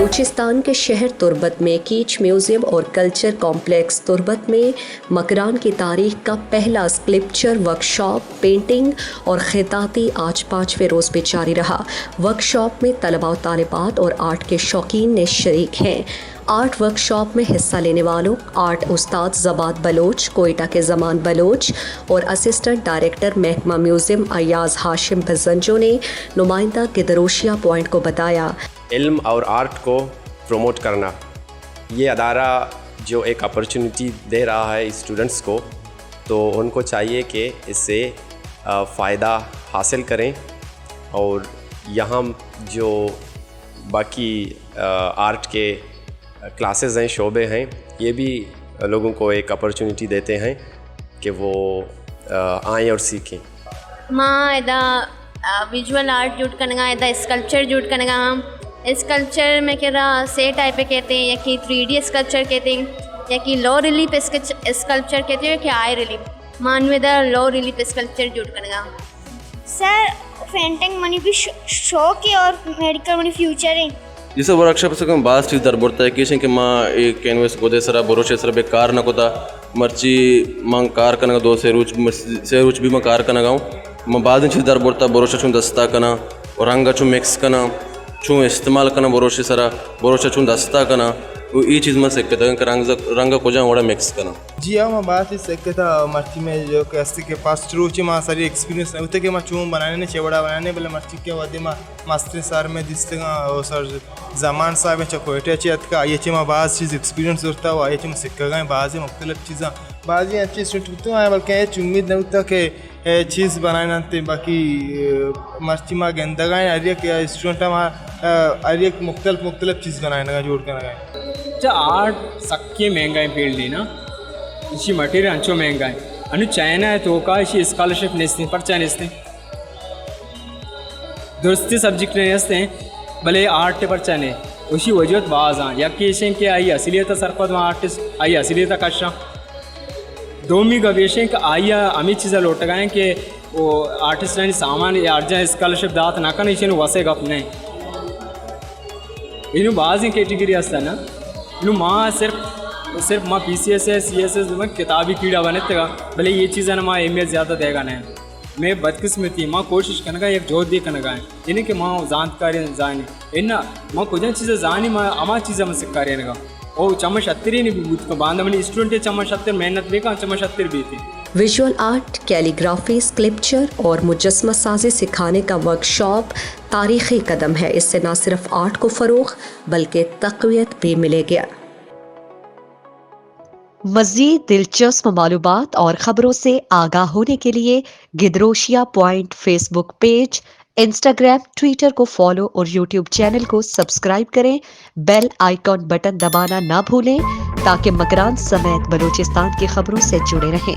बलूचिस्तान के शहर तुर्बत में कीच म्यूज़ियम और कल्चर कॉम्प्लेक्स तुर्बत में मकरान की तारीख का पहला स्कल्पचर वर्कशॉप, पेंटिंग और खिताती आज 5वें रोज़ भी जारी रहा। वर्कशॉप में तलबा और तालिबात और आर्ट के शौकीन ने शरीक हैं। आर्ट वर्कशॉप में हिस्सा लेने वालों आर्ट उस्ताद ज़बात बलोच, कोयटा के ज़मान बलोच और असिस्टेंट डायरेक्टर महकमा म्यूज़ियम अयाज हाशिम बजंजो ने नुमाइंदा गिदरोशिया पॉइंट को बताया, इल्म और आर्ट को प्रमोट करना, ये अदारा जो एक अपॉर्चुनिटी दे रहा है स्टूडेंट्स को, तो उनको चाहिए कि इससे फ़ायदा हासिल करें और यहाँ जो बाकी आर्ट के क्लासेस हैं, शोबे हैं, ये भी लोगों को एक अपॉर्चुनिटी देते हैं कि वो आएँ और सीखें। माँ इदा विजुअल आर्ट जूट करेंगे, इदा स्कल्पचर जूट करेंगे। हम स्कल्पचर में कह रहा से टाइप कहते हैं, या कि 3D स्कल्पचर कहते हैं, या कि लो रिलीफ स्कल्पचर कहते हैं, कि हाई रिलीफ। मान में दा लो रिलीफ स्कल्पचर जूट करेंगे। सर पेंटिंग मनी भी शौक है और मेडिकल मनी फ्यूचर है। जिस वर्कशॉप से कम बास चीज दर बोलता है कि माँ एक कैनवस को दे सरा बरोशे सरा बे कार न कोता मर्ची मांग कार कनगा दो से रुच भी मैं कार कनगाऊँ मैं बाद में चीज दर बोलता बरोशा चुन दस्ता कना और रंगा चुन मिक्स कना चुन इस्तेमाल कना बरोशे सरा बरोशा चुन दस्ता कना वो ये चीज़ में सकते थे रंगा को जाऊँ वड़ा मिक्स करना। जी हाँ, मैं बात ही सकता था मर्ची में जो कैसे के पास चुरूची माँ सारी एक्सपीरियंस है उतने के माँ चूँ बनाने ने चेवड़ा बनाने बोले मर्ची के वादे माँ मास्टर सार में दिसते वो सर जमान साहब में चकोटे चेत का ये माँ बाज़ चीज़ एक्सपीरियंस होता हुआ ये सिक्का गए बाज़ मुख्तलिफ चीज़ें बाज़ अच्छी स्टूडेंट हैं बल्कि उम्मीद नहीं होता कि चीज़ बनाना थे बाकी मर्ची माँ गेंदा गए अरे क्या स्टूडेंट माँ अरे मुख्तलिफ चीज़ बनाने जोड़ कर गए। आर्ट सक्के महंगा है फील्ड ना इसी मटेरियल अंचो महंगा है अनु चाइना है तो का इसी स्कॉलरशिप नेस्ते पर चाइनेस्ते दोस्ती सब्जेक्ट नेस्ते भले आर्ट पर चाइने उसी वजूद बाज हाँ या कि के आई असलियत सरपद आर्टिस्ट आई असलियत कशा दोमी गवेशें का आई अमी चीज़ें लौट गए कि वो आर्टिस्ट ने सामान अर्जा स्कॉलरशिप दात ना करना इसे वसे गप नहीं इन बाज ही कैटेगरी हस्ता ना इन माँ सिर्फ माँ PCS है CSS में किताबी कीड़ा बने तेगा भले ये चीज़ है ना माँ अहमियत ज़्यादा देगा नहीं मैं बदकिस्मती माँ कोशिश करने का एक जोत दी करने का है इन्हें कि माँ जानकारी जाने इन्ना माँ कुछ चीज़ें जानी माँ अमा चीज़ें में सिक्का रहने का ओ चम्मच अत्तरी नहीं भी को बांधा मैंने स्टूडेंट चम्मच अत्तर मेहनत भी कहाँ चम्मच अत्तर भी थी। विजुअल आर्ट, कैलीग्राफी, स्कल्पचर और मुजस्समा साजी सिखाने का वर्कशॉप तारीखी कदम है। इससे न सिर्फ आर्ट को फ़रोग़ बल्कि तक़वियत भी मिलेगी। मज़ीद दिलचस्प मालूमात और ख़बरों से आगाह होने के लिए Gedrosia point Facebook page, Instagram, Twitter को फॉलो और यूट्यूब चैनल को सब्सक्राइब करें। बेल आइकॉन बटन दबाना ना भूलें ताकि मकरान समेत बलूचिस्तान की खबरों से जुड़े रहें।